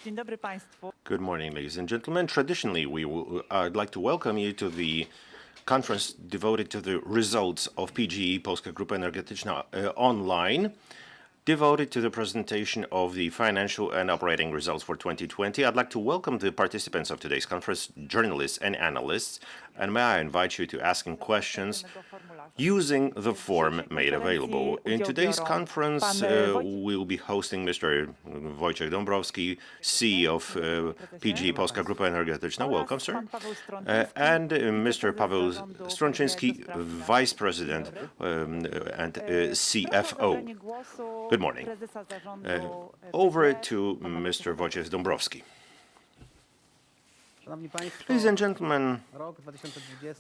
Dzień dobry Państwu. Good morning, ladies and gentlemen. Traditionally, I'd like to welcome you to the conference devoted to the results of PGE, Polska Grupa Energetyczna online, devoted to the presentation of the financial and operating results for 2020. I'd like to welcome the participants of today's conference, journalists and analysts, and may I invite you to ask questions using the form made available. In today's conference, we'll be hosting Mr. Wojciech Dąbrowski, CEO of PGE Polska Grupa Energetyczna. Welcome, sir. And Mr. Paweł Strączyński, Vice President and CFO. Good morning. Over to Mr. Wojciech Dąbrowski. Ladies and gentlemen,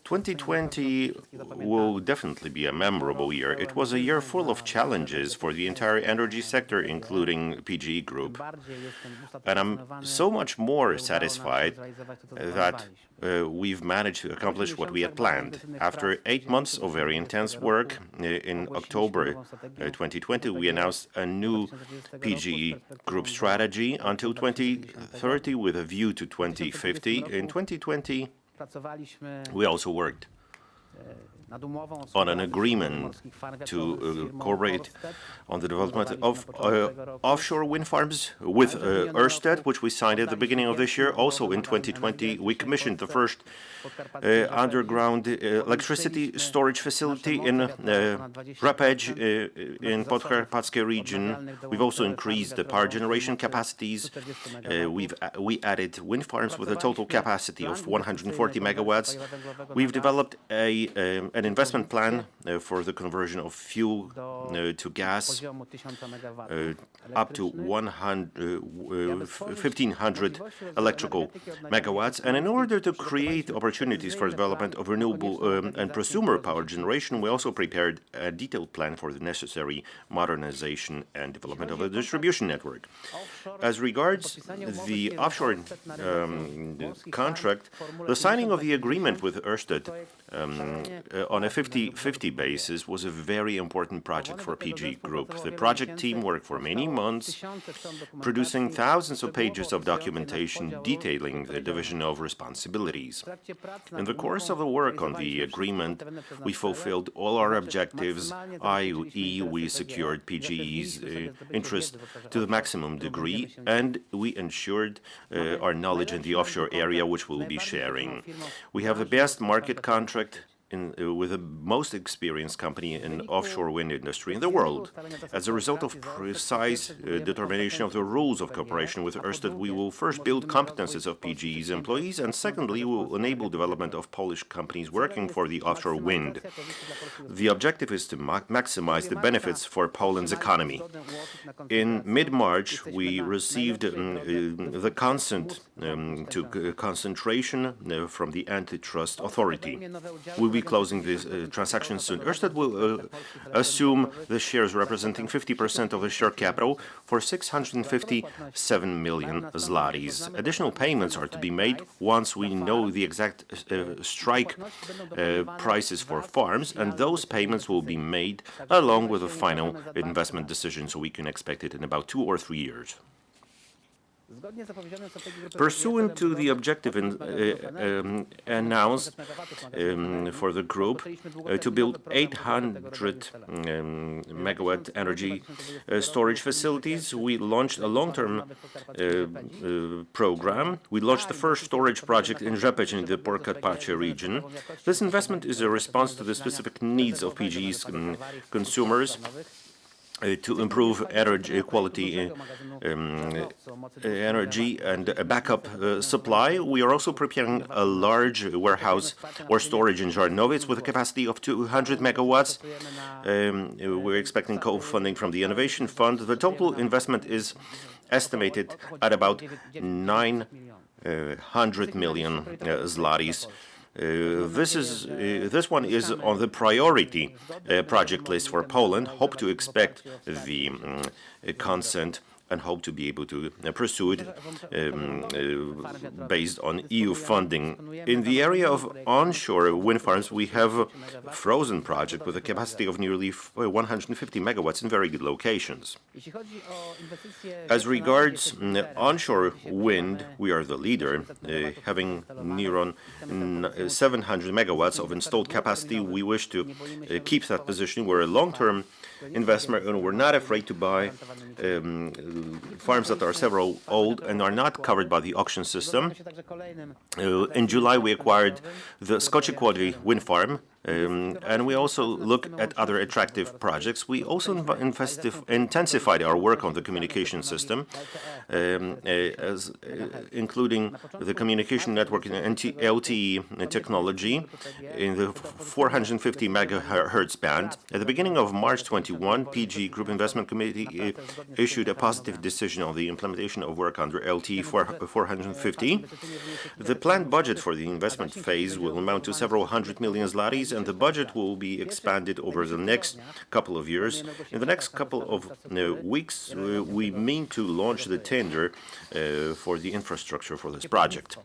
2020 will definitely be a memorable year. It was a year full of challenges for the entire energy sector, including PGE Group. And I'm so much more satisfied that we've managed to accomplish what we had planned. After 8 months of very intense work, in October 2020, we announced a new PGE Group strategy until 2030 with a view to 2050. In 2020, we also worked on an agreement to cooperate on the development of offshore wind farms with Ørsted, which we signed at the beginning of this year. Also in 2020, we commissioned the first underground electricity storage facility in Grupa in Podkarpackie region. We've also increased the power generation capacities. We added wind farms with a total capacity of 140 megawatts. We've developed an investment plan for the conversion of fuel to gas up to 1,500 electrical megawatts. And in order to create opportunities for development of renewable and prosumer power generation, we also prepared a detailed plan for the necessary modernization and development of a distribution network. As regards the offshore contract, the signing of the agreement with Ørsted on a 50-50 basis was a very important project for PGE Group. The project team worked for many months, producing thousands of pages of documentation detailing the division of responsibilities. In the course of the work on the agreement, we fulfilled all our objectives, i.e. we secured PGE's interest to the maximum degree, and we ensured our knowledge in the offshore area, which we'll be sharing. We have the best market contract with the most experienced company in offshore wind industry in the world. As a result of precise determination of the rules of cooperation with Ørsted, we will first build competences of PGE's employees, and secondly, we will enable development of Polish companies working for the offshore wind. The objective is to maximize the benefits for Poland's economy. In mid-March, we received the consent to concentration from the antitrust authority. We'll be closing this transaction soon. Ørsted will assume the shares representing 50% of the share capital for 657 million zlotys. Additional payments are to be made once we know the exact strike prices for farms, and those payments will be made along with a final investment decision, so we can expect it in about 2 or 3 years. Pursuant to the objective announced for the group to build 800 megawatt energy storage facilities, we launched a long-term program. We launched the first storage project in Rzepeć in the Podkarpackie region. This investment is a response to the specific needs of PGE's consumers to improve energy quality, energy and a backup supply. We are also preparing a large warehouse or storage in Żarnowiec with a capacity of 200 megawatts. We're expecting co-funding from the Innovation Fund. The total investment is estimated at about 900 million zlotys. This one is on the priority project list for Poland. Hope to expect the consent and hope to be able to pursue it based on EU funding. In the area of onshore wind farms, we have a frozen project with a capacity of nearly 150 megawatts in very good locations. As regards onshore wind, we are the leader, having near on 700 megawatts of installed capacity. We wish to keep that position. We're a long-term investor, and we're not afraid to buy farms that are several old and are not covered by the auction system. In July, we acquired the Skociekłody wind farm, and we also look at other attractive projects. We also intensified our work on the communication system, including the communication network in LTE technology in the 450 megahertz band. At the beginning of March 21, PG Group Investment Committee issued a positive decision on the implementation of work under LTE 450. The planned budget for the investment phase will amount to several hundred million zlotys, and the budget will be expanded over the next couple of years. In the next couple of weeks, we mean to launch the tender for the infrastructure for this project.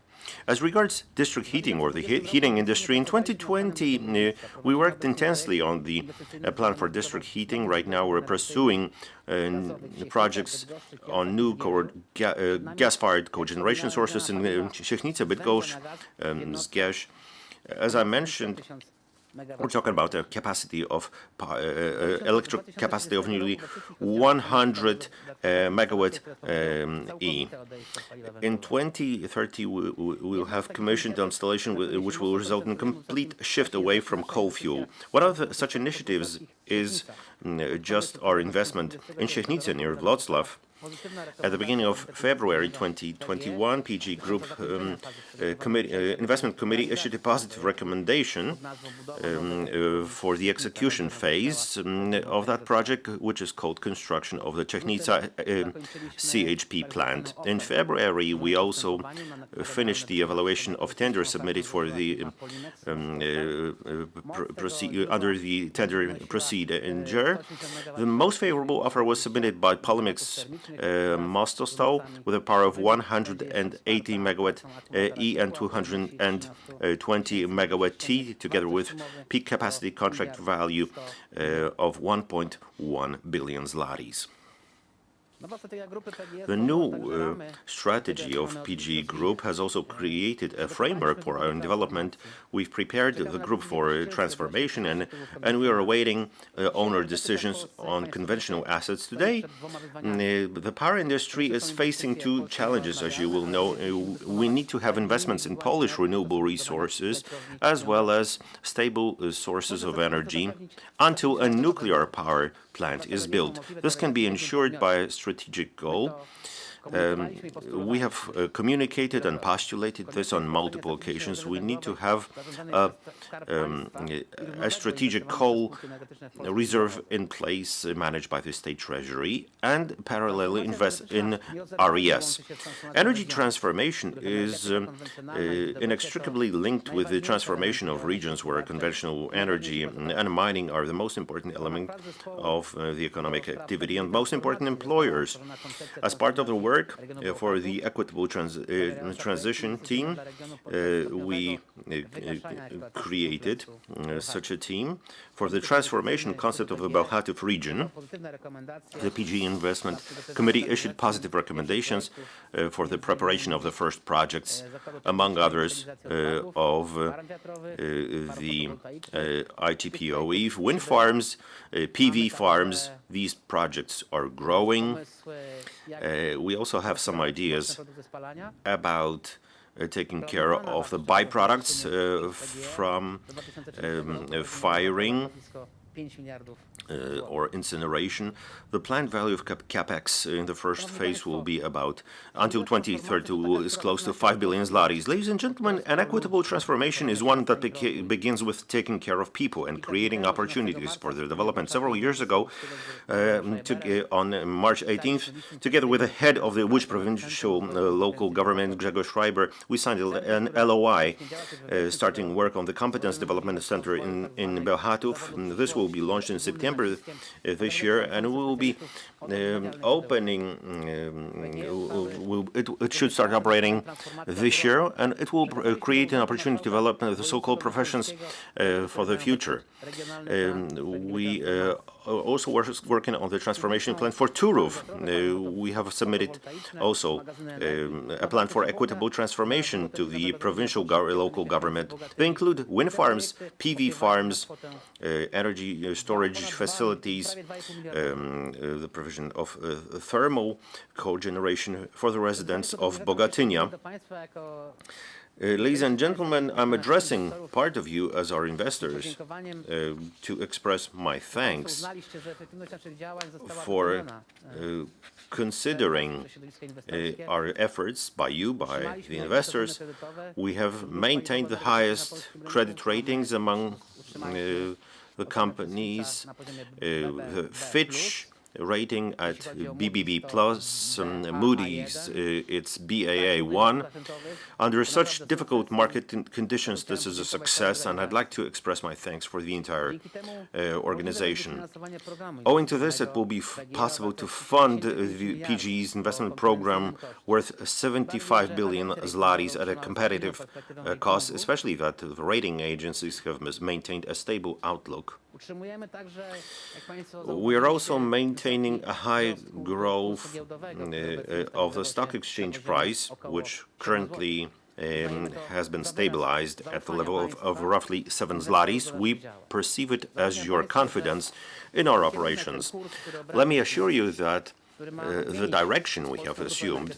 As regards district heating or the heating industry, in 2020, we worked intensely on the plan for district heating. Right now, we're pursuing projects on new gas-fired cogeneration sources in Siechnice, Bydgoszcz, Zgierz. As I mentioned, we're talking about a capacity of electric capacity of nearly 100 megawatt E. In 2030, we will have commissioned installation which will result in a complete shift away from coal fuel. One of such initiatives is just our investment in Siechnice near Wrocław. At the beginning of February 2021, PG Group Investment Committee issued a positive recommendation for the execution phase of that project, which is called construction of the Siechnice CHP plant. In February, we also finished the evaluation of tender submitted for the under the tender procedure. The most favorable offer was submitted by Polymix Mostostal with a power of 180 megawatt E and 220 megawatt T, together with peak capacity contract value of 1.1 billion zlotys. The new strategy of PG Group has also created a framework for our own development. We've prepared the group for transformation, and we are awaiting owner decisions on conventional assets. Today, the power industry is facing two challenges, as you will know. We need to have investments in Polish renewable resources, as well as stable sources of energy, until a nuclear power plant is built. This can be ensured by a strategic goal. We have communicated and postulated this on multiple occasions. We need to have a strategic coal reserve in place managed by the State Treasury and parallelly invest in RES. Energy transformation is inextricably linked with the transformation of regions where conventional energy and mining are the most important element of the economic activity and most important employers. As part of the work for the equitable transition team, we created such a team for the transformation concept of the Bełchatów region. The PG Investment Committee issued positive recommendations for the preparation of the first projects, among others, of the ITPOE wind farms, PV farms. These projects are growing. We also have some ideas about taking care of the byproducts from firing or incineration. The planned value of Capex in the first phase will be about, until 2030, is close to 5 billion zlotys. Ladies and gentlemen, an equitable transformation is one that begins with taking care of people and creating opportunities for their development. Several years ago, on March 18th, together with the head of the Łódź provincial local government, Grzegorz Schreiber, we signed an LOI starting work on the Competence Development Center in Bełchatów. This will will be launched in September this year, and we will be opening. It should start operating this year, and it will create an opportunity to develop the so-called professions for the future. We also working on the transformation plan for Turów. We have submitted also a plan for equitable transformation to the provincial local government. They include wind farms, PV farms, energy storage facilities, the provision of thermal cogeneration for the residents of Bogatynia. Ladies and gentlemen, I'm addressing part of you as our investors to express my thanks for considering our efforts by the investors. We have maintained the highest credit ratings among the companies. Fitch rating at BBB+, Moody's, it's Baa1. Under such difficult market conditions, this is a success, and I'd like to express my thanks for the entire organization. Owing to this, it will be possible to fund the PGE's investment program worth 75 billion zlotys at a competitive cost, especially that the rating agencies have maintained a stable outlook. We are also maintaining a high growth of the stock exchange price, which currently has been stabilized at the level of roughly 7 zlotys. We perceive it as your confidence in our operations. Let me assure you that the direction we have assumed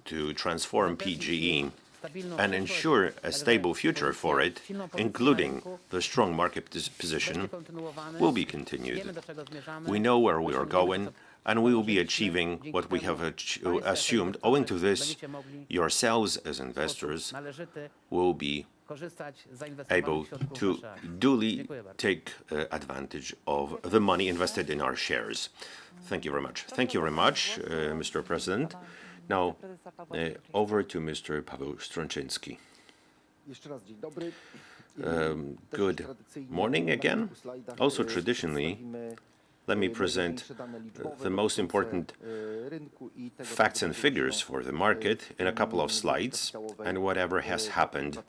to transform PGE and ensure a stable future for it, including the strong market position, will be continued. We know where we are going, and we will be achieving what we have assumed. Owing to this, yourselves as investors will be able to duly take advantage of the money invested in our shares. Thank you very much. Thank you very much, Mr. President. Now, over to Mr. Paweł Strączyński. Good morning again. Also, traditionally, let me present the most important facts and figures for the market in a couple of slides, and whatever happened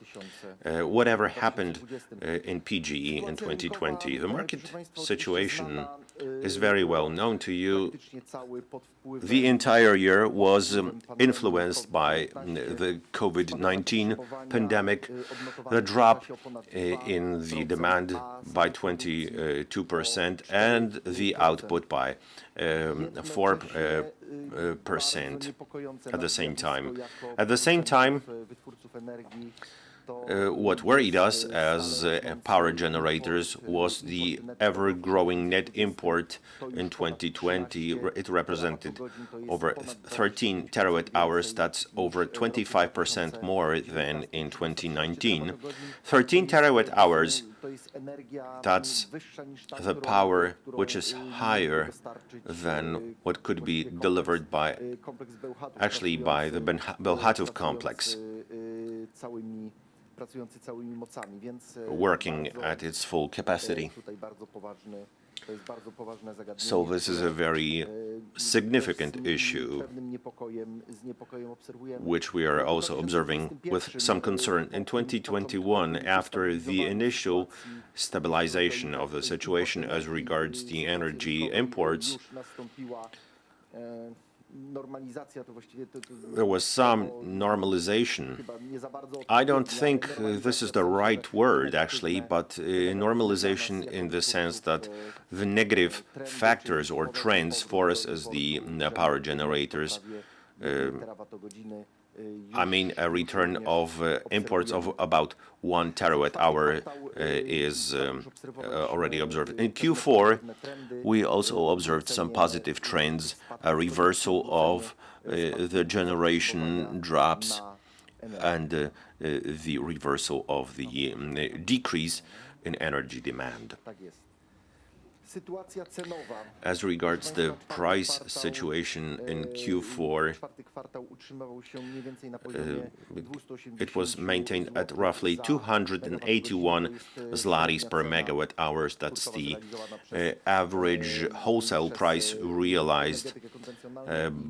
in PGE in 2020. The market situation is very well known to you. The entire year was influenced by the COVID-19 pandemic, the drop in the demand by 22% and the output by 4% at the same time. At the same time, what worried us as power generators was the ever-growing net import in 2020. It represented over 13 terawatt-hours. That's over 25% more than in 2019. 13 terawatt-hours, that's the power which is higher than what could be delivered by the Bełchatów complex, working at its full capacity. So this is a very significant issue, which we are also observing with some concern. In 2021, after the initial stabilization of the situation as regards the energy imports, there was some normalization. I don't think this is the right word, actually, but normalization in the sense that the negative factors or trends for us as the power generators, I mean, a return of imports of about 1 terawatt-hour is already observed. In Q4, we also observed some positive trends, a reversal of the generation drops and the reversal of the decrease in energy demand. As regards the price situation in Q4, it was maintained at roughly 281 zlotys per megawatt hours. That's the average wholesale price realized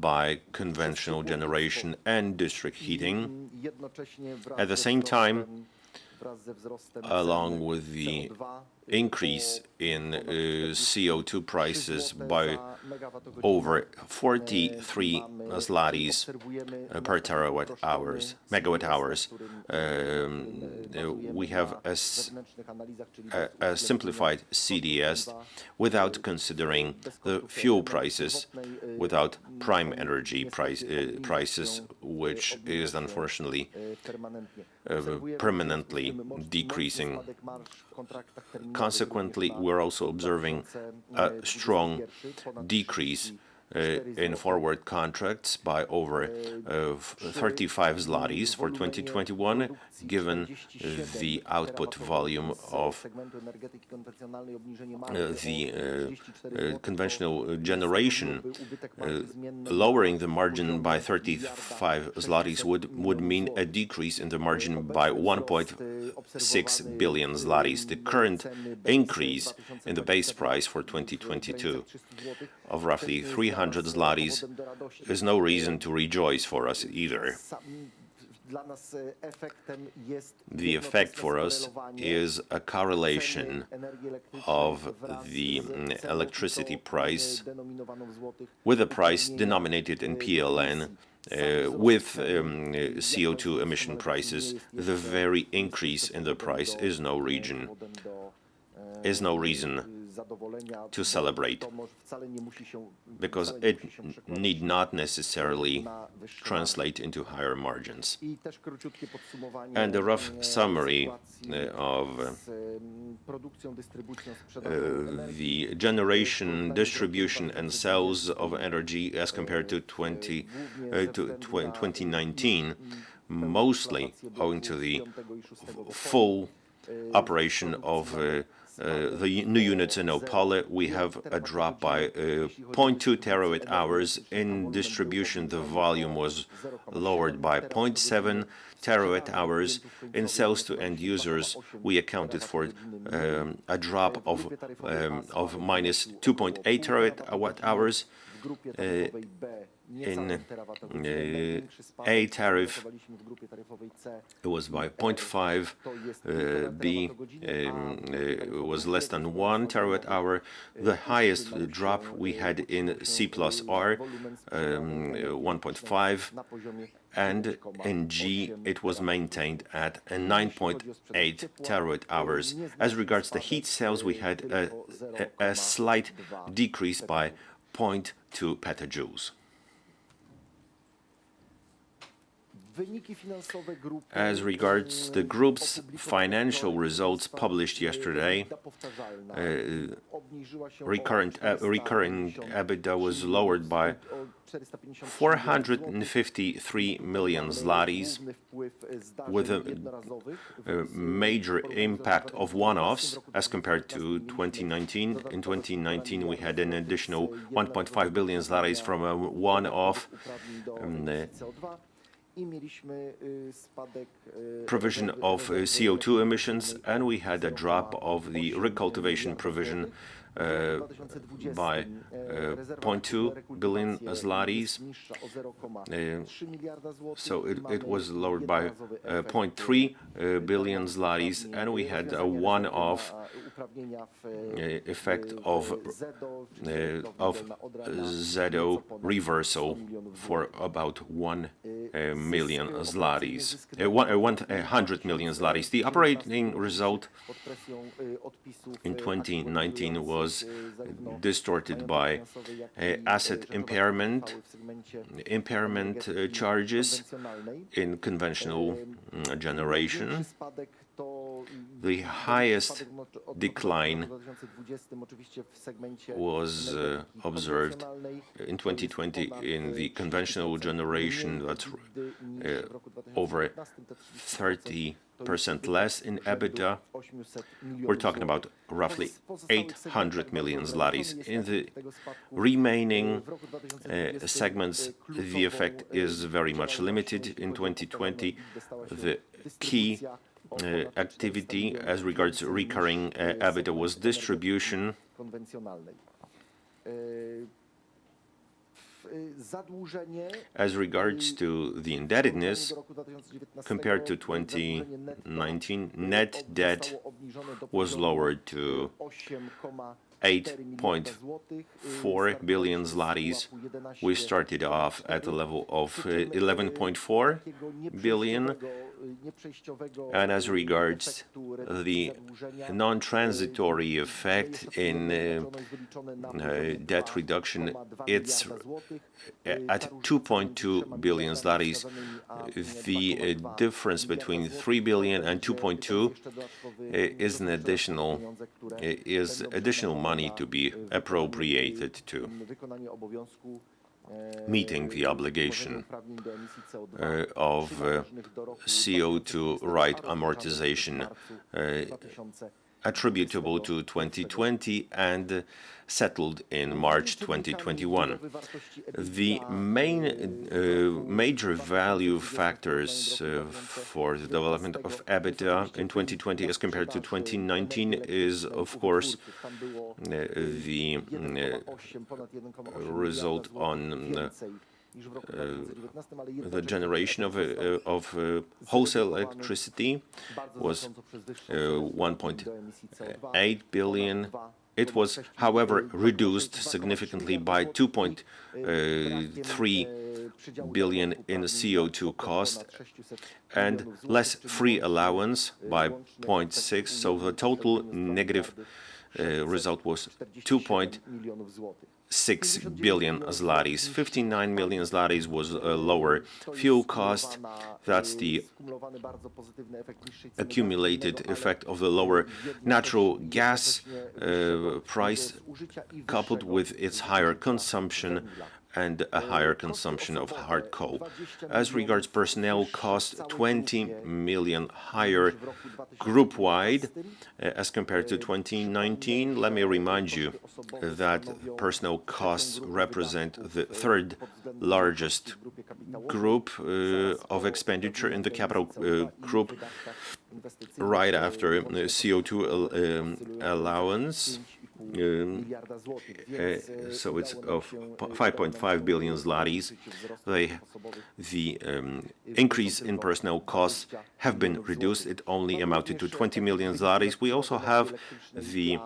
by conventional generation and district heating. At the same time, along with the increase in CO2 prices by over 43 zlotys per megawatt hours. We have a simplified CDS without considering the fuel prices, without prime energy prices, which is unfortunately permanently decreasing. Consequently, we're also observing a strong decrease in forward contracts by over 35 zlotys for 2021, given the output volume of the conventional generation. Lowering the margin by 35 zlotys would mean a decrease in the margin by 1.6 billion zlotys. The current increase in the base price for 2022 of roughly 300 zlotys is no reason to rejoice for us either. The effect for us is a correlation of the electricity price with a price denominated in PLN with CO2 emission prices. The very increase in the price is no reason to celebrate, because it need not necessarily translate into higher margins. And a rough summary of the generation, distribution, and sales of energy as compared to 2019, mostly owing to the full operation of the new units in Opole. We have a drop by 0.2 terawatt hours. In distribution, the volume was lowered by 0.7 terawatt hours. In sales to end users, we accounted for a drop of minus 2.8 terawatt hours. In A tariff, it was by 0.5, B was less than 1 terawatt hour. The highest drop we had in C plus R, 1.5, and in G it was maintained at 9.8 terawatt hours. As regards the heat sales, we had a slight decrease by 0.2 petajoules. As regards the group's financial results published yesterday, recurring EBITDA was lowered by 453 million zlotys, with a major impact of one-offs as compared to 2019. In 2019, we had an additional 1.5 billion zlotys from a one-off provision of CO2 emissions, and we had a drop of the recultivation provision by 0.2 billion zlotys. So it was lowered by 0.3 billion zlotys, and we had a one-off effect of ZO reversal for about 1 million zlotys, 100 million zlotys. The operating result in 2019 was distorted by asset impairment charges in conventional generation. The highest decline was observed in 2020 in the conventional generation. That's over 30 less in EBITDA. We're talking about roughly 800 million zlotys. In the remaining segments, the effect is very much limited. In 2020, the key activity as regards recurring EBITDA was distribution. As regards to the indebtedness, compared to 2019, net debt was lowered to 8.4 billion zlotys. We started off at the level of 11.4 billion. And as regards the non-transitory effect in debt reduction, it's at 2.2 billion zlotys. The difference between 3 billion and 2.2 is additional money to be appropriated to meeting the obligation of CO2 right amortization attributable to 2020 and settled in March 2021. The main major value factors for the development of EBITDA in 2020 as compared to 2019 is, of course, the result on the generation of wholesale electricity was 1.8 billion. It was, however, reduced significantly by 2.3 billion in CO2 cost and less free allowance by 0.6. So the total negative result was 2.6 billion zlotys. 59 million zlotys was a lower fuel cost. That's the accumulated effect of the lower natural gas price coupled with its higher consumption and a higher consumption of hard coal. As regards personnel costs, 20 million higher group-wide as compared to 2019. Let me remind you that personnel costs represent the third largest group of expenditure in the capital group, right after CO2 allowance. So it's of 5.5 billion zlotys. The increase in personnel costs have been reduced. It only amounted to 20 million zlotys. We also have the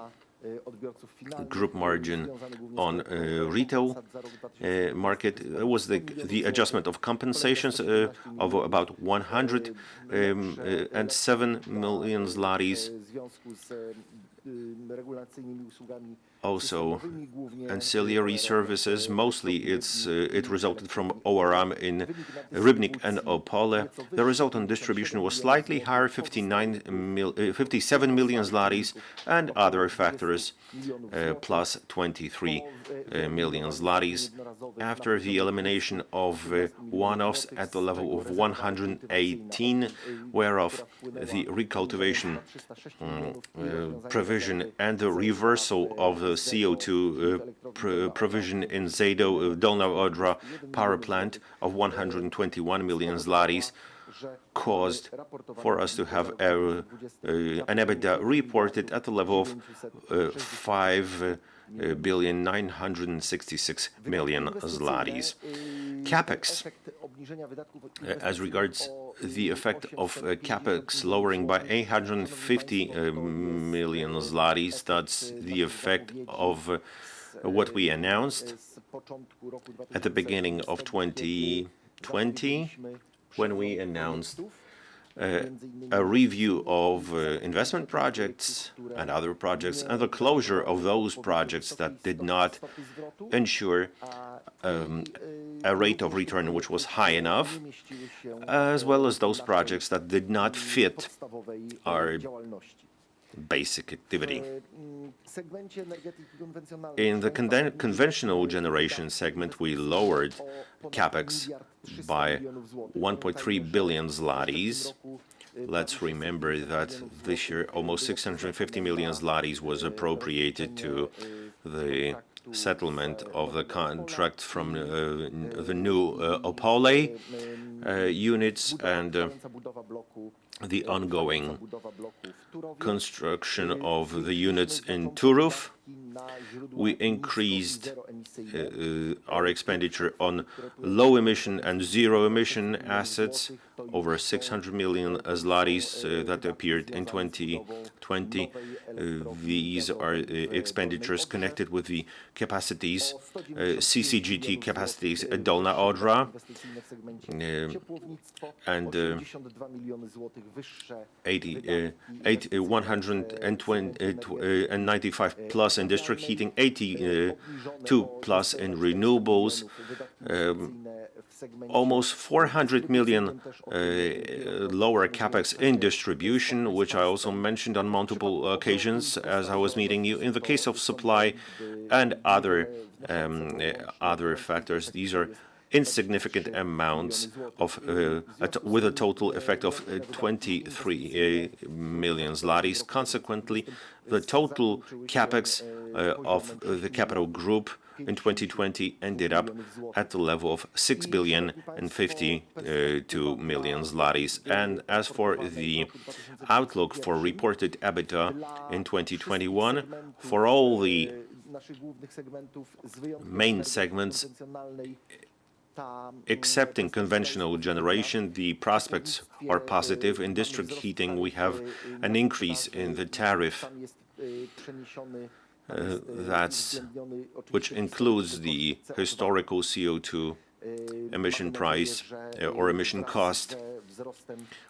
group margin on retail market. It was the adjustment of compensations of about 107 million zlotys. Also, ancillary services, mostly it resulted from ORM in Rybnik and Opole. The result on distribution was slightly higher, 57 million zlotys, and other factors plus 23 million zlotys. After the elimination of one-offs at the level of 118, whereof the recultivation provision and the reversal of the CO2 provision in Zejdo Dolna Odra power plant of 121 million zlotys caused for us to have an EBITDA reported at the level of 5,966,000,000 zlotys. Capex, as regards the effect of Capex lowering by 850 million zlotys, that's the effect of what we announced at the beginning of 2020 when we announced a review of investment projects and other projects and the closure of those projects that did not ensure a rate of return which was high enough, as well as those projects that did not fit our basic activity. In the conventional generation segment, we lowered Capex by 1.3 billion zlotys. Let's remember that this year almost 650 million zlotys was appropriated to the settlement of the contract from the new Opole units and the ongoing construction of the units in Turów. We increased our expenditure on low-emission and zero-emission assets, over 600 million zlotys that appeared in 2020. These are expenditures connected with the capacities, CCGT capacities at Dolna Odra, and 195 plus in district heating, 82 plus in renewables, almost 400 million lower capex in distribution, which I also mentioned on multiple occasions as I was meeting you. In the case of supply and other factors, these are insignificant amounts of with a total effect of 23 million zlotys. Consequently, the total capex of the capital group in 2020 ended up at the level of 6,052 million zlotys. And as for the outlook for reported EBITDA in 2021, for all the main segments, excepting conventional generation, the prospects are positive. In district heating, we have an increase in the tariff which includes the historical CO2 emission price or emission cost.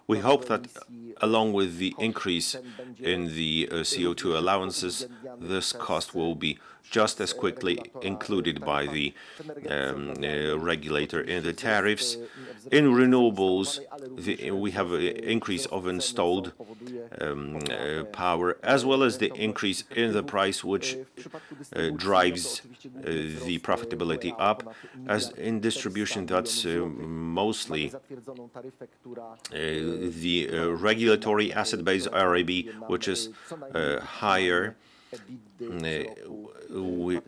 We hope that along with the increase in the CO2 allowances, this cost will be just as quickly included by the regulator in the tariffs. In renewables, we have an increase of installed power, as well as the increase in the price, which drives the profitability up. As in distribution, that's mostly the regulatory asset base RAB, which is higher. We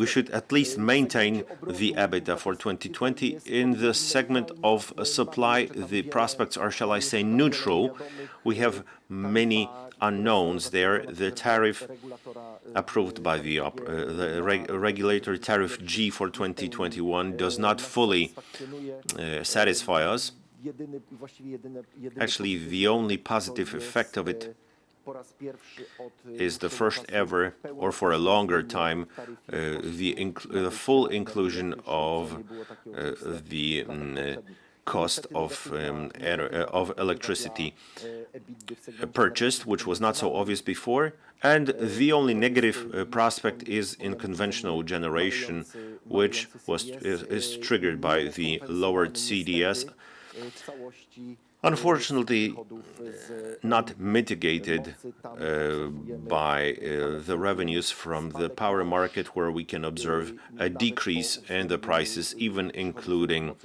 should at least maintain the EBITDA for 2020. In the segment of supply, the prospects are, shall I say, neutral. We have many unknowns there. The tariff approved by the regulator, tariff G for 2021, does not fully satisfy us. Actually, the only positive effect of it is the first ever, or for a longer time, the full inclusion of the cost of electricity purchased, which was not so obvious before. And the only negative prospect is in conventional generation, which is triggered by the lowered CDS. Unfortunately, not mitigated by the revenues from the power market, where we can observe a decrease in the prices, even including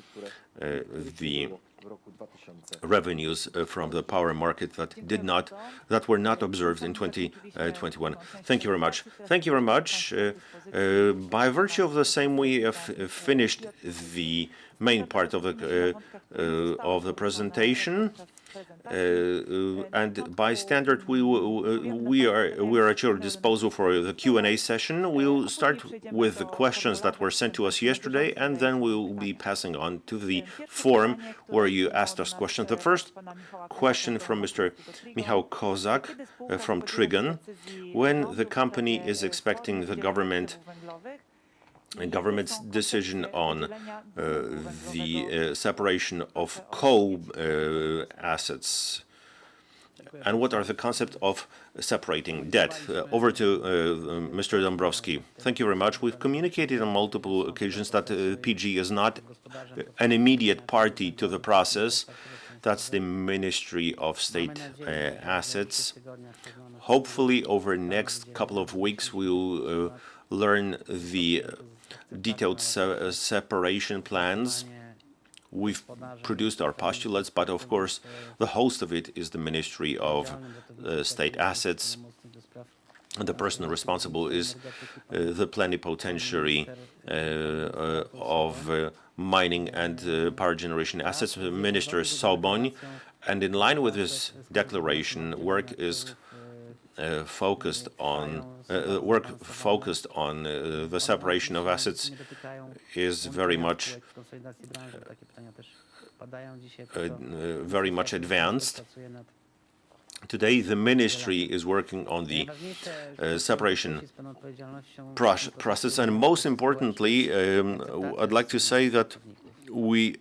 the revenues from the power market that were not observed in 2021. Thank you very much. Thank you very much. By virtue of the same, we have finished the main part of the presentation, and by standard, we are at your disposal for the Q&A session. We'll start with the questions that were sent to us yesterday, and then we'll be passing on to the forum where you asked us questions. The first question from Mr. Michał Kozak from Trigon: when the company is expecting the government's decision on the separation of coal assets, and what are the concept of separating debt? Over to Mr. Dąbrowski. Thank you very much. We've communicated on multiple occasions that PG is not an immediate party to the process. That's the Ministry of State Assets. Hopefully, over the next couple of weeks, we'll learn the detailed separation plans. we've produced our postulates, but of course the host of it is the Ministry of State Assets. And the person responsible is the plenipotentiary of mining and power generation assets, Minister Soboń. And in line with this declaration, work focused on the separation of assets is very much advanced. Today, the ministry is working on the separation process, and most importantly, I'd like to say that we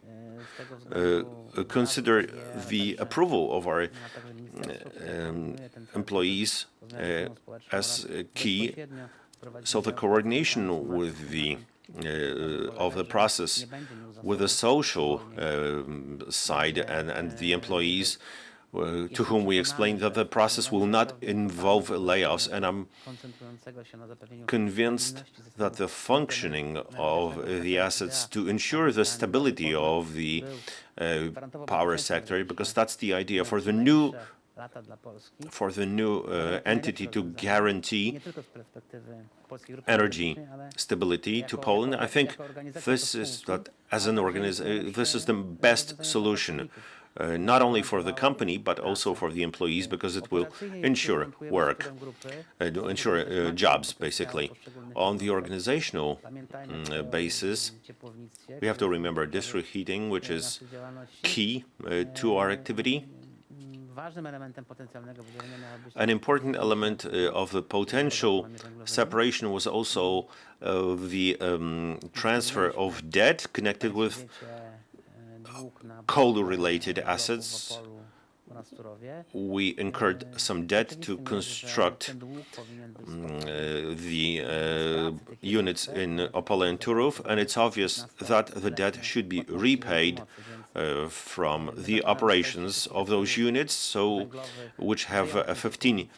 consider the approval of our employees as key. So the coordination with of the process with the social side and the employees, to whom we explained that the process will not involve layoffs, and I'm convinced that the functioning of the assets to ensure the stability of the power sector, because that's the idea for the new entity to guarantee energy stability to Poland. I think this is this is the best solution. Not only for the company, but also for the employees, because it will ensure work, ensure jobs, basically. On the organizational basis, we have to remember district heating, which is key to our activity. An important element of the potential separation was also the transfer of debt connected with coal-related assets. We incurred some debt to construct the units in Opole and Turów, and it's obvious that the debt should be repaid from the operations of those units, so which have a 15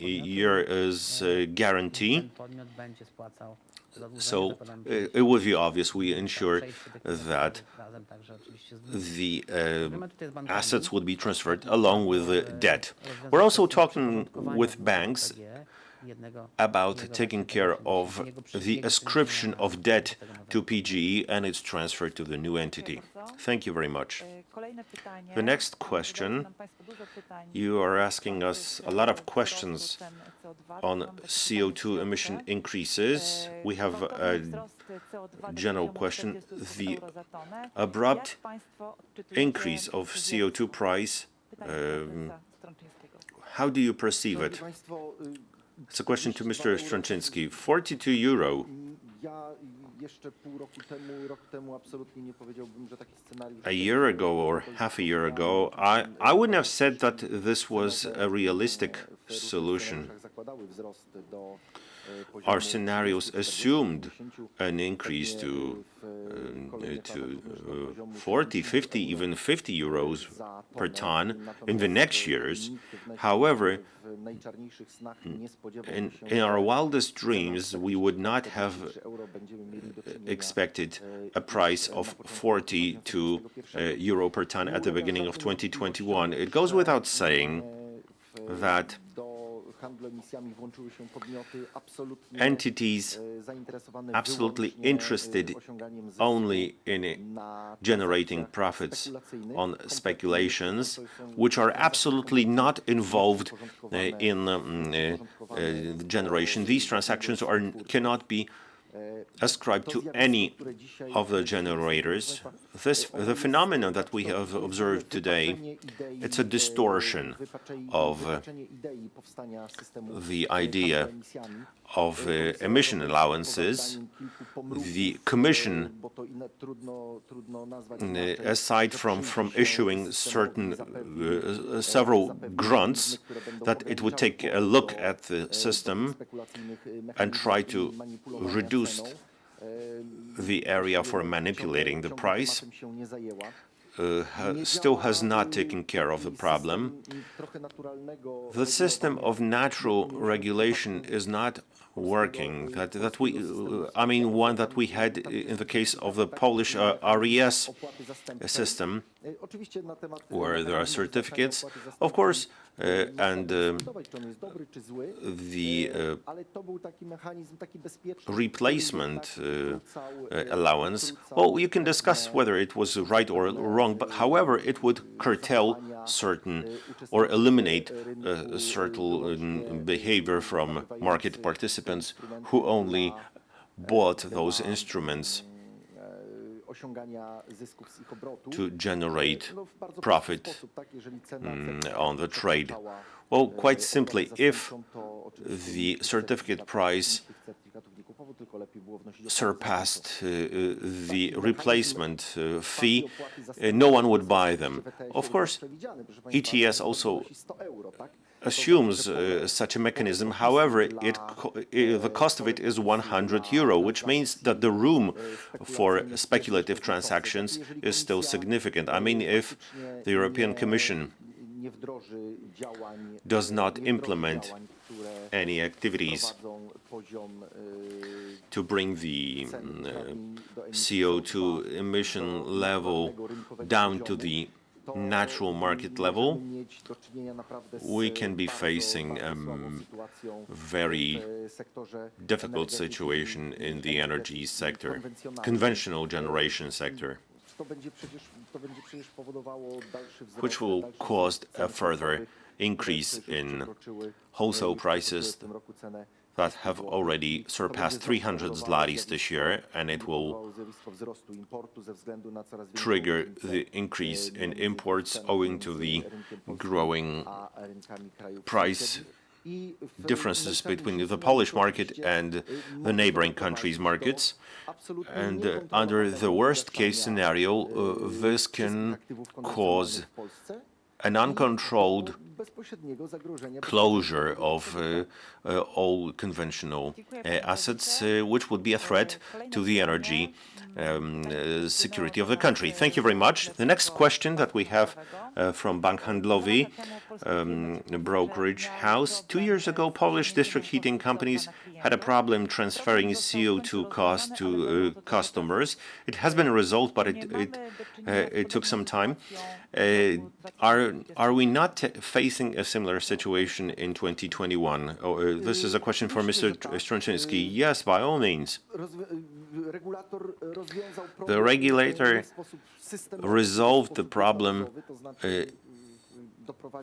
years guarantee. So it would be obvious we ensure that the assets would be transferred along with the debt. We're also talking with banks about taking care of the ascription of debt to PGE and its transfer to the new entity. Thank you very much. The next question, you are asking us a lot of questions on CO2 emission increases. We have a general question. The abrupt increase of CO2 price, how do you perceive it? It's a question to Mr. Strączyński. 42 euro. A year ago or half a year ago, I wouldn't have said that this was a realistic solution. Our scenarios assumed an increase to 40, 50, even 50 euros per ton in the next years. However, in our wildest dreams, we would not have expected a price of 42 euro per ton at the beginning of 2021. It goes without saying that entities absolutely interested only in generating profits on speculations, which are absolutely not involved in generation. These transactions cannot be ascribed to any of the generators. The phenomenon that we have observed today, it's a distortion of the idea of emission allowances. The Commission, aside from issuing several grants, that it would take a look at the system and try to reduce the area for manipulating the price, still has not taken care of the problem. The system of natural regulation is not working, one that we had in the case of the Polish RES system, where there are certificates, of course, and the replacement allowance. Well, you can discuss whether it was right or wrong, but however, it would curtail certain or eliminate certain behavior from market participants who only bought those instruments to generate profit on the trade. Well, quite simply, if the certificate price surpassed the replacement fee, no one would buy them. Of course, ETS also assumes such a mechanism. However, the cost of it is €100, which means that the room for speculative transactions is still significant. I mean, if the European Commission does not implement any activities to bring the CO2 emission level down to the natural market level, we can be facing a very difficult situation in the energy sector, conventional generation sector, which will cause a further increase in wholesale prices that have already surpassed 300 zlotys this year, and it will trigger the increase in imports owing to the growing price differences between the Polish market and the neighboring countries' markets. And under the worst-case scenario, this can cause an uncontrolled closure of all conventional assets, which would be a threat to the energy security of the country. Thank you very much. The next question that we have from Bank Handlowy, brokerage house. 2 years ago, Polish district heating companies had a problem transferring CO2 costs to customers. It has been resolved, but it took some time. Are we not facing a similar situation in 2021? This is a question for Mr. Strączyński. Yes, by all means. The regulator resolved the problem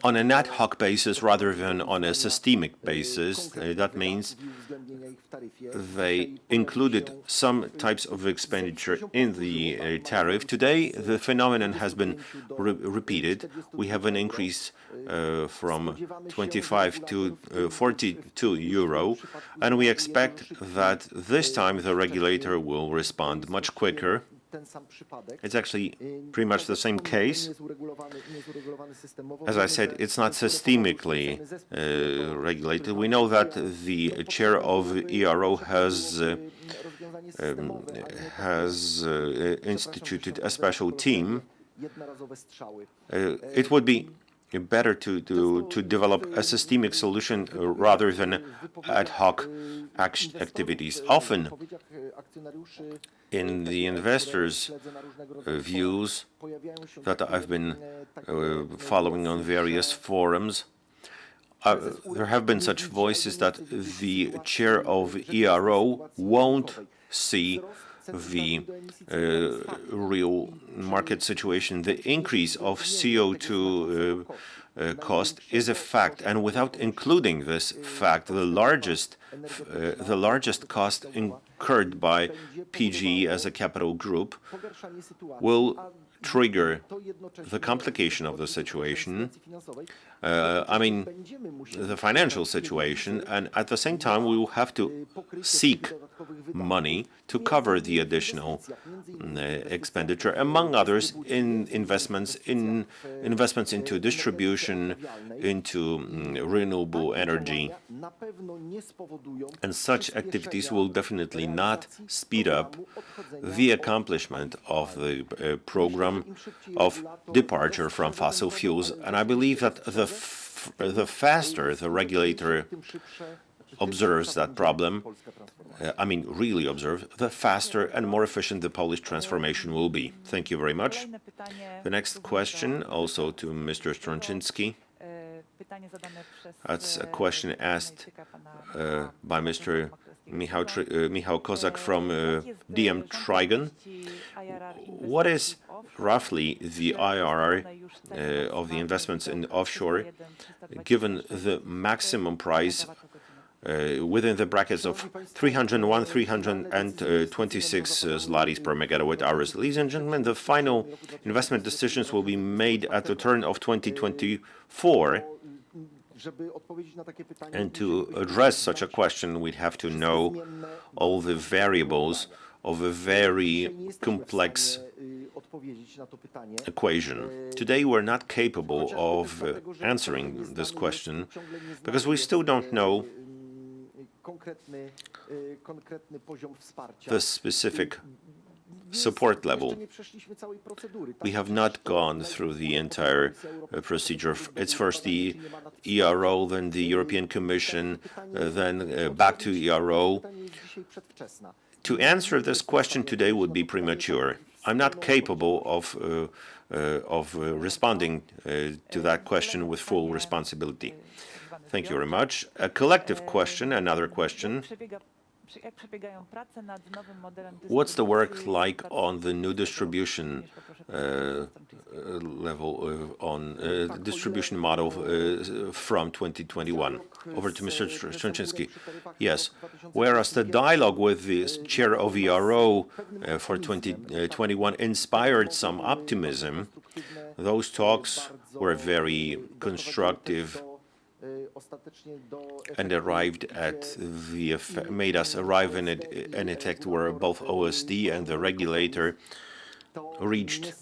on an ad hoc basis rather than on a systemic basis. That means they included some types of expenditure in the tariff. Today, the phenomenon has been repeated. We have an increase from 25 to 42 euro, and we expect that this time the regulator will respond much quicker. It's actually pretty much the same case. As I said, it's not systemically regulated. We know that the chair of ERO has instituted a special team. It would be better to develop a systemic solution rather than ad hoc activities. Often, in the investors' views that I've been following on various forums, there have been such voices that the chair of ERO won't see the real market situation. The increase of CO2 cost is a fact, and without including this fact, the largest cost incurred by PGE as a capital group will trigger the complication of the situation, the financial situation, and at the same time we will have to seek money to cover the additional expenditure, among others in investments into distribution, into renewable energy. And such activities will definitely not speed up the accomplishment of the program of departure from fossil fuels. And I believe that the faster the regulator observes that problem, really observe, the faster and more efficient the Polish transformation will be. Thank you very much. The next question, also to Mr. Strączyński. That's a question asked by Mr. Michał Kozak from DM Trigon. What is roughly the IRR of the investments in offshore, given the maximum price within the brackets of 301, 326 zlotys per megawatt hours? Ladies and gentlemen, the final investment decisions will be made at the turn of 2024. And to address such a question, we'd have to know all the variables of a very complex equation. Today, we're not capable of answering this question because we still don't know the specific support level. We have not gone through the entire procedure. It's first the ERO, then the European Commission, then back to ERO. To answer this question today would be premature. I'm not capable of responding to that question with full responsibility. Thank you very much. A collective question, another question. What's the work like on the new distribution level, on distribution model from 2021? Over to Mr. Strączyński. Yes, whereas the dialogue with the chair of ERO for 2021 inspired some optimism, those talks were very constructive and made us arrive in an effect where both OSD and the regulator reached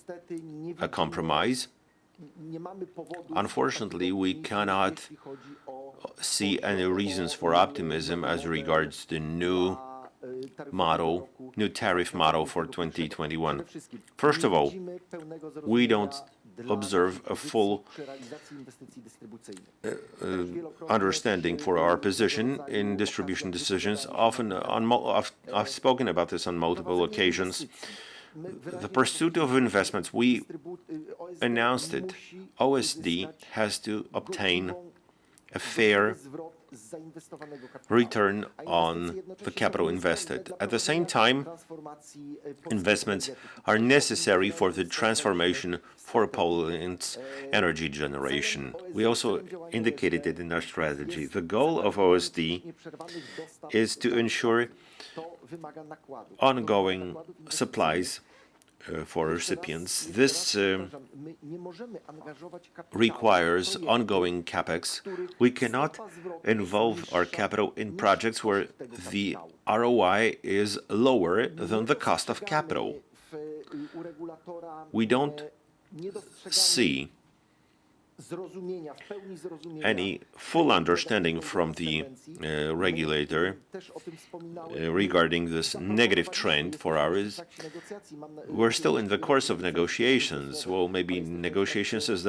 a compromise. Unfortunately, we cannot see any reasons for optimism as regards the new tariff model for 2021. First of all, we don't observe a full understanding for our position in distribution decisions. I've spoken about this on multiple occasions. The pursuit of investments, we announced it. OSD has to obtain a fair return on the capital invested. At the same time, investments are necessary for the transformation for Poland's energy generation. We also indicated it in our strategy. The goal of OSD is to ensure ongoing supplies for recipients. This requires ongoing Capex. We cannot involve our capital in projects where the ROI is lower than the cost of capital. We don't see any full understanding from the regulator regarding this negative trend for ours. We're still in the course of negotiations. Well, maybe negotiations is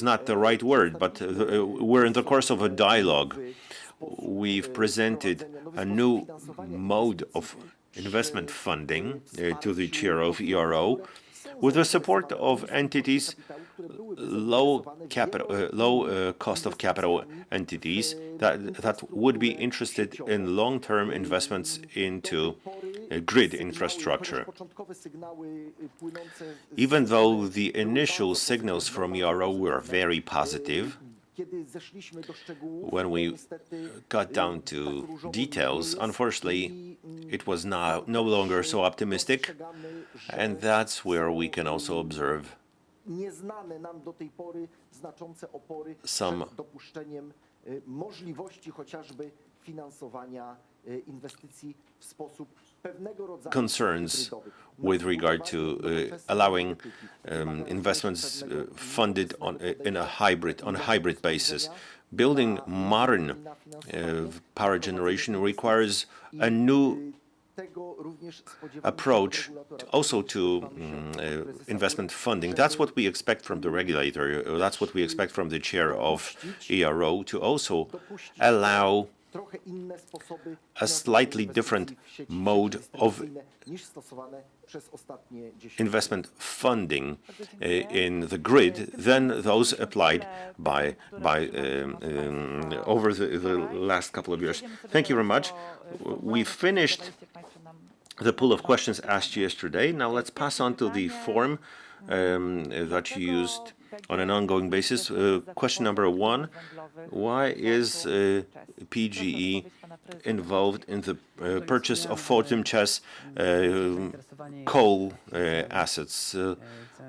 not the right word, but we're in the course of a dialogue. We've presented a new mode of investment funding to the chair of ERO, with the support of entities, low cost of capital entities that would be interested in long-term investments into grid infrastructure. Even though the initial signals from ERO were very positive, when we got down to details, unfortunately, it was no longer so optimistic, and that's where we can also observe some concerns with regard to allowing investments funded on a hybrid basis. Building modern power generation requires a new approach also to investment funding. That's what we expect from the regulator. That's what we expect from the chair of ERO, to also allow a slightly different mode of investment funding in the grid than those applied by over the last couple of years. Thank you very much. We finished the pool of questions asked yesterday. Now let's pass on to the form that you used on an ongoing basis. Question number 1: why is PGE involved in the purchase of Photim coal assets?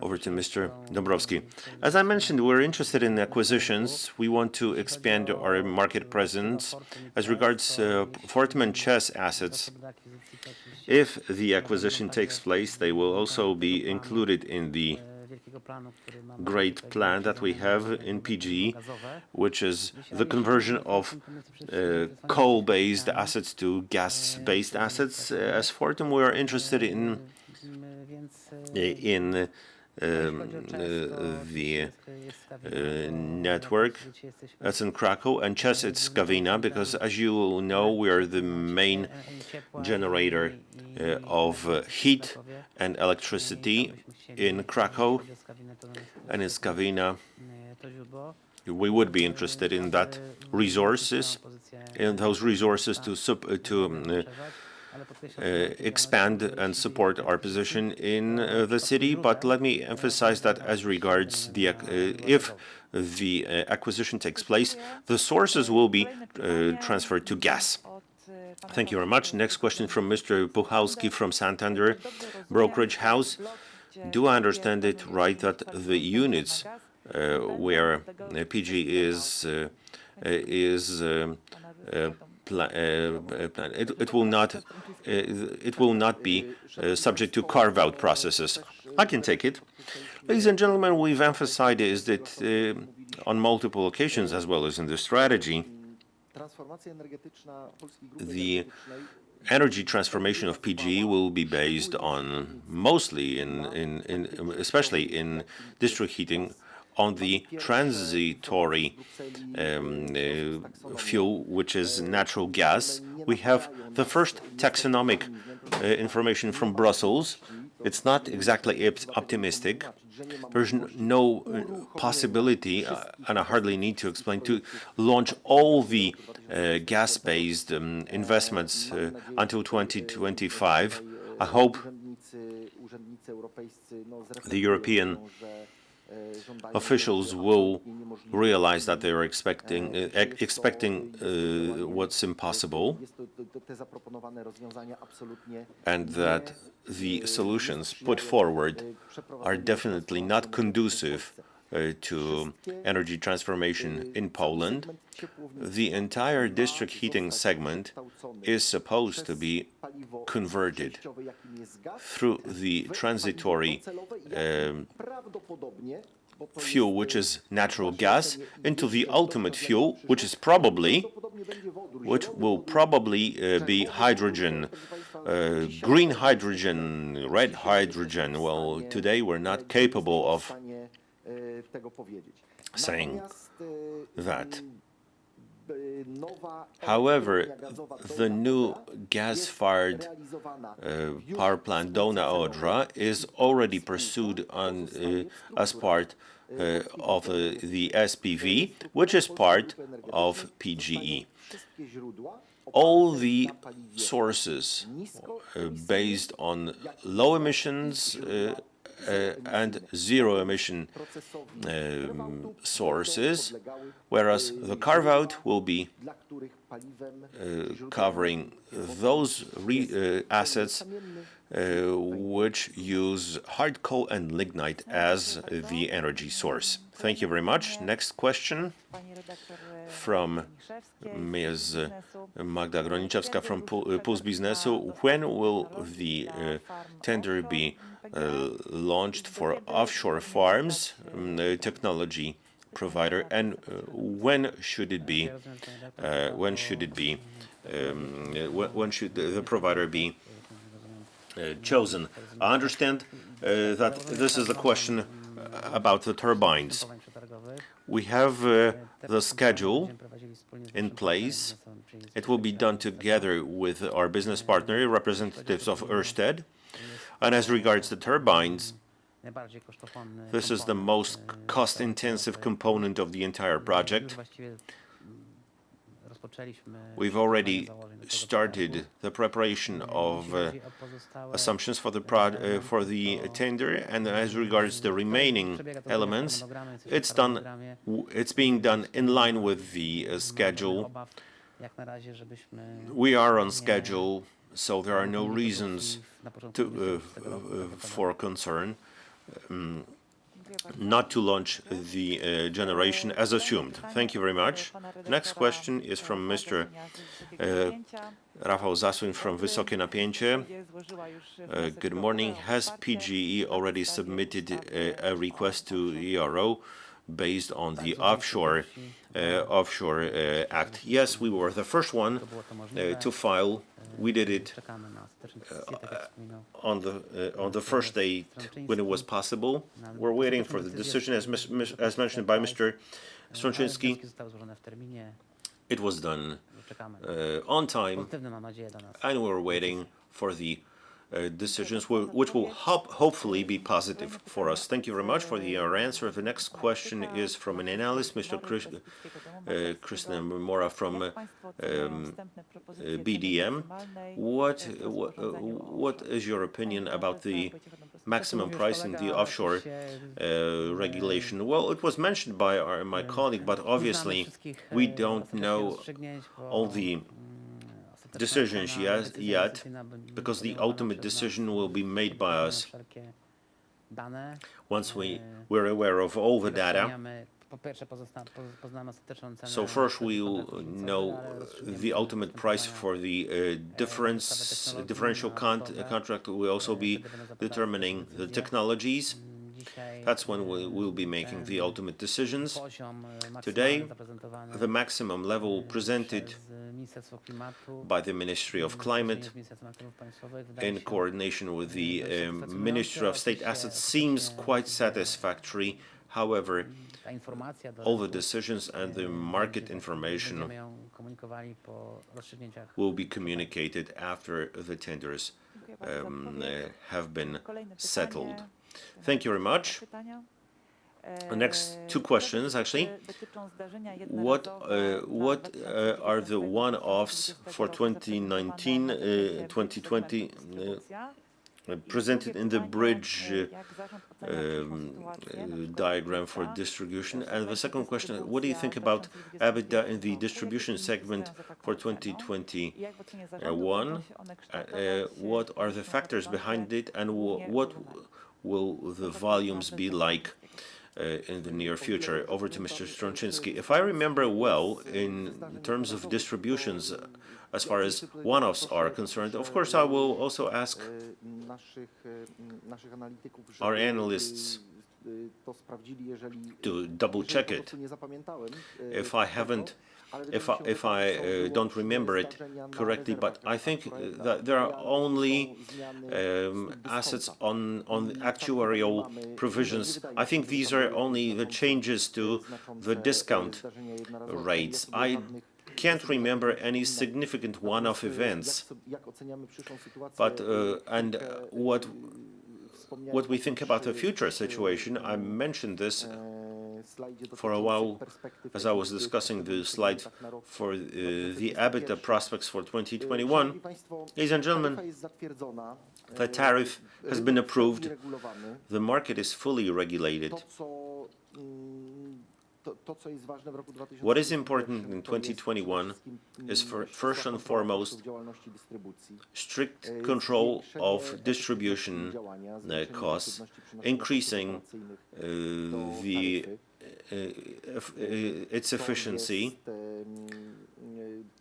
Over to Mr. Dąbrowski. As I mentioned, we're interested in acquisitions. We want to expand our market presence. As regards Photim and Chess assets, if the acquisition takes place, they will also be included in the great plan that we have in PGE, which is the conversion of coal-based assets to gas-based assets. As Photim, we are interested in the network that's in Krakow, and Chess it's Gawina, because as you know, we are the main generator of heat and electricity in Krakow, and in Gawina we would be interested in that resources, to expand and support our position in the city. But let me emphasize that as regards the if the acquisition takes place, the sources will be transferred to gas. Thank you very much. Next question from Mr. Puchalski from Santander Brokerage House. Do I understand it right that the units where PG is it will not be subject to carve-out processes? I can take it. Ladies and gentlemen, we've emphasized is that on multiple occasions, as well as in the strategy, the energy transformation of PGE will be based on mostly especially in district heating, on the transitory fuel, which is natural gas. We have the first taxonomic information from Brussels. It's not exactly optimistic. There's no possibility, and I hardly need to explain, to launch all the gas-based investments until 2025. I hope the European officials will realize that they are expecting what's impossible, and that the solutions put forward are definitely not conducive to energy transformation in Poland. The entire district heating segment is supposed to be converted through the transitory fuel, which is natural gas, into the ultimate fuel, which will probably be hydrogen, green hydrogen, red hydrogen. Well, today we're not capable of saying that. However, the new gas-fired power plant Dolna Odra is already pursued as part of the SPV, which is part of PGE. All the sources based on low emissions and zero-emission sources, whereas the carve-out will be covering those assets which use hard coal and lignite as the energy source. Thank you very much. Next question from Ms. Magda Groniczewska from Puls Biznesu. When will the tender be launched for offshore farms, technology provider, and when should it be? When should the provider be chosen? I understand that this is a question about the turbines. We have the schedule in place It will be done together with our business partner, representatives of Ørsted. And as regards the turbines, this is the most cost-intensive component of the entire project. We've already started the preparation of assumptions for the tender, and as regards the remaining elements, it's being done in line with the schedule. We are on schedule, so there are no reasons for concern not to launch the generation as assumed. Thank you very much. Next question is from Mr. Rafał Zasuń from Wysokie Napięcie. Good morning. Has PGE already submitted a request to ERO based on the offshore act? Yes, we were the first one to file. We did it on the first day when it was possible. We're waiting for the decision, as mentioned by Mr. Strączyński. It was done on time, and we're waiting for the decisions, which will hopefully be positive for us. Thank you very much for your answer. The next question is from an analyst, Mr. Krishna Mora from BDM. What is your opinion about the maximum price in the offshore regulation? Well, it was mentioned by my colleague, but obviously we don't know all the decisions yet, because the ultimate decision will be made by us once we're aware of all the data. So first we will know the ultimate price for the differential contract. We'll also be determining the technologies. That's when we'll be making the ultimate decisions. Today, the maximum level presented by the Ministry of Climate in coordination with the Ministry of State Assets seems quite satisfactory. However, all the decisions and the market information will be communicated after the tenders have been settled. Thank you very much. The next two questions, actually. What are the one-offs for 2019, 2020 presented in the bridge diagram for distribution? And the second question, what do you think about EBITDA in the distribution segment for 2021? What are the factors behind it, and what will the volumes be like in the near future? Over to Mr. Strączyński. If I remember well, in terms of distributions, as far as one-offs are concerned, of course I will also ask our analysts to double-check it. If I don't remember it correctly, but I think that there are only assets on actuarial provisions. I think these are only the changes to the discount rates. I can't remember any significant one-off events. But and what we think about the future situation, I mentioned this for a while as I was discussing the slide for the EBITDA prospects for 2021. Ladies and gentlemen, the tariff has been approved. The market is fully regulated. What is important in 2021 is, first and foremost, strict control of distribution costs, increasing its efficiency,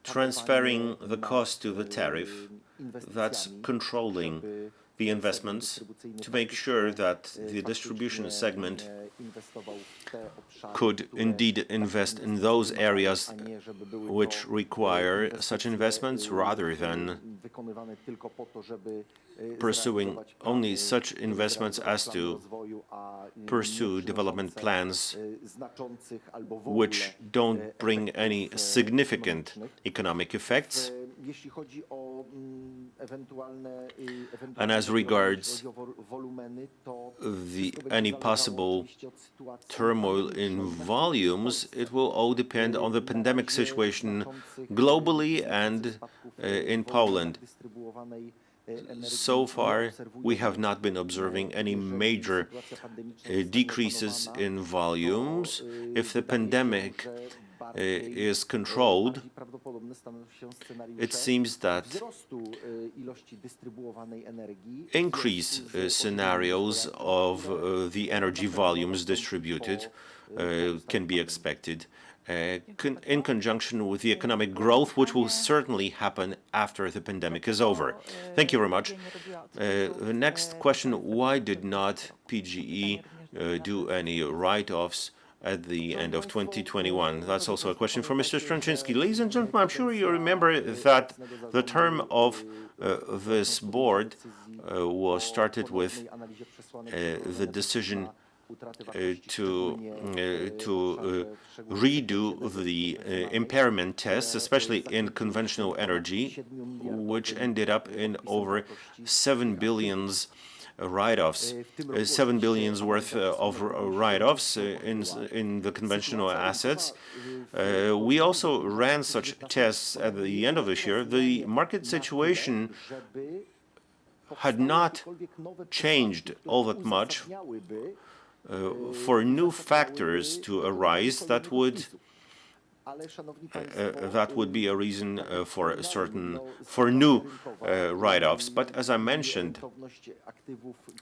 transferring the cost to the tariff, that's controlling the investments to make sure that the distribution segment could indeed invest in those areas which require such investments, rather than pursuing only such investments as to pursue development plans which don't bring any significant economic effects. And as regards any possible turmoil in volumes, it will all depend on the pandemic situation globally and in Poland. So far, we have not been observing any major decreases in volumes. If the pandemic is controlled, it seems that increase scenarios of the energy volumes distributed can be expected in conjunction with the economic growth, which will certainly happen after the pandemic is over. Thank you very much. The next question, why did not PGE do any write-offs at the end of 2021? That's also a question for Mr. Strączyński. Ladies and gentlemen, I'm sure you remember that the term of this board was started with the decision to redo the impairment tests, especially in conventional energy, which ended up in over 7 billion write-offs, 7 billion worth of write-offs in the conventional assets. We also ran such tests at the end of this year. The market situation had not changed all that much for new factors to arise that would be a reason for new write-offs. But as I mentioned,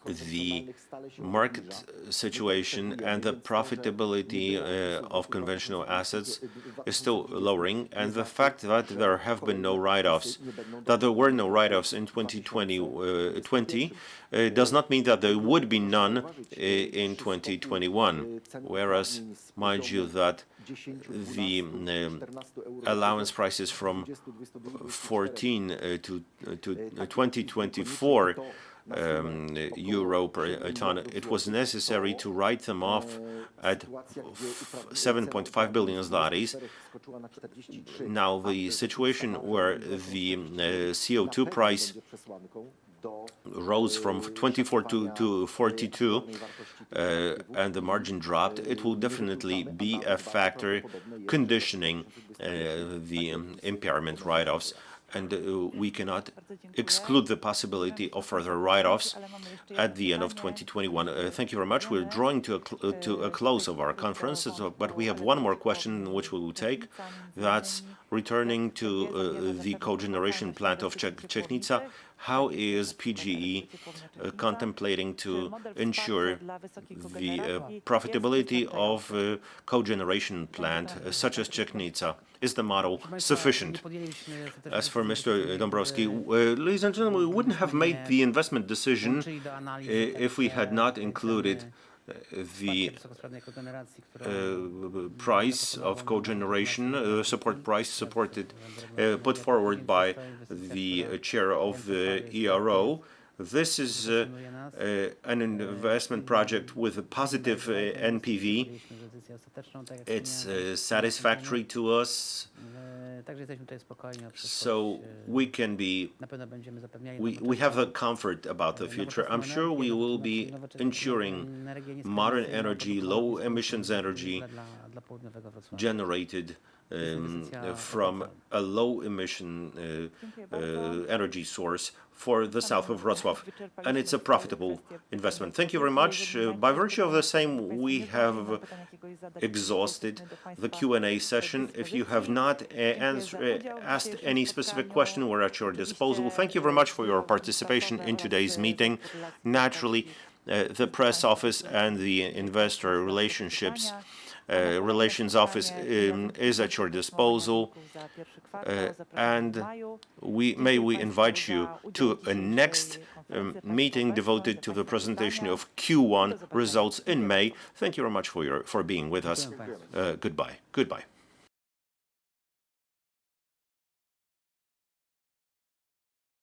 the market situation and the profitability of conventional assets is still lowering, and the fact that there have been no write-offs, that there were no write-offs in 2020, does not mean that there would be none in 2021. Whereas, mind you, that the allowance prices from 14 to 2024 euro per ton, it was necessary to write them off at 7.5 billion zlotys. Now the situation where the CO2 price rose from 24 to 42 and the margin dropped, it will definitely be a factor conditioning the impairment write-offs. And we cannot exclude the possibility of further write-offs at the end of 2021. Thank you very much. We're drawing to a close of our conference, but we have one more question which we will take. That's returning to the cogeneration plant of Czechnica. How is PGE contemplating to ensure the profitability of a cogeneration plant such as Czechnica? Is the model sufficient? As for Mr. Dąbrowski, ladies and gentlemen, we wouldn't have made the investment decision if we had not included the price of cogeneration, support price put forward by the chair of the ERO. This is an investment project with a positive NPV. It's satisfactory to us, so we have the comfort about the future. I'm sure we will be ensuring modern energy, low emissions energy generated from a low emission energy source for the south of Wrocław, and it's a profitable investment. Thank you very much. By virtue of the same, we have exhausted the Q&A session. If you have not asked any specific question, we're at your disposal. Thank you very much for your participation in today's meeting. Naturally, the press office and the investor relations office is at your disposal, and we invite you to a next meeting devoted to the presentation of Q1 results in May. Thank you very much for being with us. Goodbye. Goodbye.